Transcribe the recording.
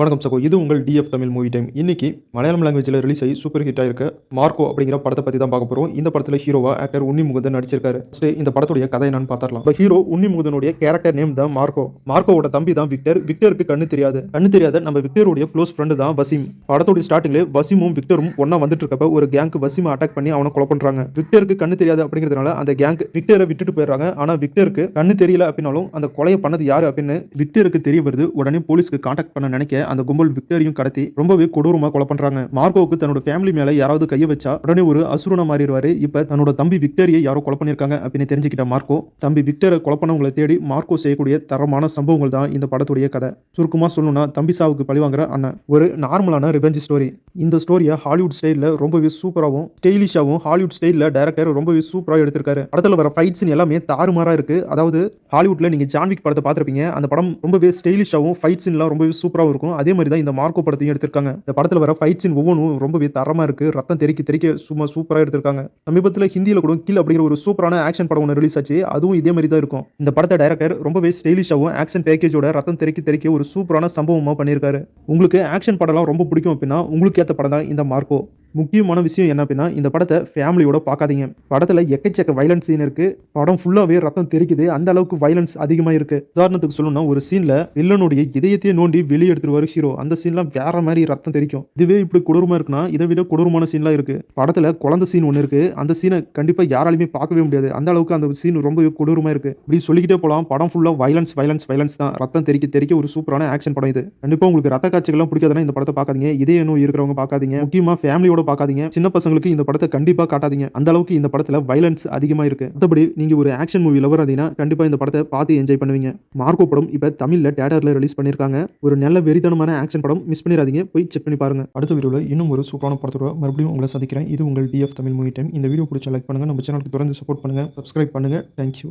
வணக்கம் சகோ, இது உங்கள் டிஎஃப் தமிழ் மூவி டைம். இன்னைக்கு மலையாளம் லாங்குவேஜில் ரிலீஸ் ஆகி சூப்பர் ஹிட் ஆயிருக்க மார்க்கோ அப்படிங்கிற படத்தை பற்றி தான் பார்க்க போகிறோம். இந்த படத்தில் ஹீரோவா ஆக்டர் உன்னி முகுந்தன் நடிச்சிருக்காரு. ஃபர்ஸ்ட் இந்த படத்துடைய கதை என்னன்னு பார்த்துடலாம். இப்போ ஹீரோ உன்னி முகுந்தனுடைய கேரக்டர் நேம் தான் மார்க்கோ. மார்க்கோவோட தம்பி தான் விக்டர். விக்டருக்கு கண்ணு தெரியாத நம்ம விக்டருடைய க்ளோஸ் ஃப்ரெண்டு தான் வசீம். படத்துடைய ஸ்டார்டிங்ல வசீமும் விக்டரும் ஒன்னா வந்துட்டு இருக்கப்ப ஒரு கேங்க் வசீமை அட்டாக் பண்ணி அவனை கொலை பண்றாங்க. விக்டருக்கு கண்ணு தெரியாது அப்படிங்கிறதுனால அந்த கேங்க் விக்டரை விட்டுட்டு போயிடுறாங்க. ஆனா விக்டருக்கு கண்ணு தெரியல அப்படின்னாலும் அந்த கொலையை பண்ணது யாரு அப்படின்னு விக்டருக்கு தெரிய வருது. உடனே போலீஸ்க்கு கான்டாக்ட் பண்ண நினைக்க அந்த கும்பல் விக்டரையும் கடத்தி ரொம்பவே கொடூரமா கொலை பண்றாங்க. மார்க்கோவுக்கு தன்னோட ஃபேமிலி மேல யாராவது கைய வச்சா உடனே ஒரு அசுரனா மாறிடுவாரு. இப்ப தன்னோட தம்பி விக்டரியை யாரோ கொலை பண்ணிருக்காங்க அப்படின்னு தெரிஞ்சுக்கிட்ட மார்க்கோ தம்பி விக்டரை கொலை பண்ணவங்களை தேடி மார்க்கோ செய்யக்கூடிய தரமான சம்பவங்கள் தான் இந்த படத்துடைய கதை. சுருக்கமா சொல்லணும்னா தம்பி சாவுக்கு பழிவாங்குற அண்ணன் ஒரு நார்மலான ரிவெஞ்ச் ஸ்டோரி. இந்த ஸ்டோரியை ஹாலிவுட் ஸ்டைலில் ரொம்பவே சூப்பராகவும் ஸ்டைலிஷாகவும் ஹாலிவுட் ஸ்டைலில் டைரக்டர் ரொம்பவே சூப்பராக எடுத்திருக்காரு. படத்தில் வர ஃபைட் சீன் எல்லாமே தாறுமாறா இருக்கு. அதாவது ஹாலிவுட்ல நீங்க ஜான்விக் படத்தை பார்த்துருப்பீங்க. அந்த படம் ரொம்பவே ஸ்டைலிஷாகவும் ஃபைட் சீன்லாம் ரொம்பவே சூப்பராகவும் இருக்கும். அதே மாதிரி தான் இந்த மார்க்கோ படத்தையும் எடுத்திருக்காங்க. இந்த படத்தில் வர ஃபைட் சீன் ஒவ்வொன்றும் ரொம்பவே தரமா இருக்கு. ரத்தம் தெறிக்க சும்மா சூப்பராக எடுத்திருக்காங்க. சமீபத்தில் ஹிந்தியில் கூட கில் அப்படிங்கிற ஒரு சூப்பரான ஆக்ஷன் படம் ஒன்று ரிலீஸ் ஆச்சு. அதுவும் இதே மாதிரி தான் இருக்கும். இந்த படத்தை டைரக்டர் ரொம்பவே ஸ்டைலிஷாகவும் ஆக்ஷன் பேக்கேஜோட ரத்தம் தெறிக்க ஒரு சூப்பரான சம்பவமாக பண்ணியிருக்காரு. உங்களுக்கு ஆக்ஷன் படம்லாம் ரொம்ப பிடிக்கும் அப்படின்னா உங்களுக்கு ஏற்ற படம் தான் இந்த மார்க்கோ. முக்கியமான விஷயம் என்ன அப்படின்னா இந்த படத்தை ஃபேமிலியோட பார்க்காதீங்க. படத்தில் எக்கச்சக்க வைலன்ஸ் சீன் இருக்கு. படம் ஃபுல்லாகவே ரத்தம் தெரிக்குது. அந்த அளவுக்கு வைலன்ஸ் அதிகமாக இருக்கு. உதாரணத்துக்கு சொல்லணும்னா ஒரு சீன்ல வில்லனுடைய இதயத்தையே நோண்டி வெளியே எடுத்துருவாரு ஹீரோ. அந்த சீன்லாம் வேற மாதிரி ரத்தம் தெரிக்கும். இதுவே இப்படி கொடூரமா இருக்குன்னா இதை விட கொடூரமான சீன்லாம் இருக்கு. படத்தில் குழந்தை சீன் ஒன்று இருக்கு. அந்த சீனை கண்டிப்பாக யாராலுமே பார்க்கவே முடியாது. அந்த அளவுக்கு அந்த சீன் ரொம்பவே கொடூரமா இருக்கு. இப்படி சொல்லிக்கிட்டே போகலாம். படம் ஃபுல்லாக வைலன்ஸ் தான். ரத்தம் தெரிக்க ஒரு சூப்பரான ஆக்ஷன் படம் இது. கண்டிப்பாக உங்களுக்கு ரத்த காட்சிகள்லாம் பிடிக்காதுன்னா இந்த படத்தை பார்க்காதீங்க. இதய நோய் இருக்கிறவங்க பார்க்காதீங்க. முக்கியமாக ஃபேமிலியோட பார்க்காதீங்க. சின்ன பசங்களுக்கு இந்த படத்தை கண்டிப்பா காட்டாதீங்க. அந்த அளவுக்கு இந்த படத்துல வைலன்ஸ் அதிகமா இருக்கு. மற்றபடி நீங்க ஒரு ஆக்ஷன் மூவி லவர் அதீனா கண்டிப்பா இந்த படத்தை பார்த்து என்ஜாய் பண்ணுவீங்க. மார்க்கோ படம் இப்ப தமிழ்ல தியேட்டர்ல ரிலீஸ் பண்ணிருக்காங்க. ஒரு நல்ல வெறித்தனமான ஆக்ஷன் படம். மிஸ் பண்ணிடாதீங்க. போய் செக் பண்ணி பாருங்க. அடுத்த வீடியோல இன்னும் ஒரு சூப்பரான படத்தோட மறுபடியும் உங்களை சந்திக்கிறேன். இது உங்கள் டிஎஃப் தமிழ் மூவி டைம். இந்த வீடியோ பிடிச்ச லைக் பண்ணுங்க. நம்ம சேனலுக்கு தொடர்ந்து சப்போர்ட் பண்ணுங்க. சப்ஸ்கிரைப் பண்ணுங்க. தேங்க்யூ.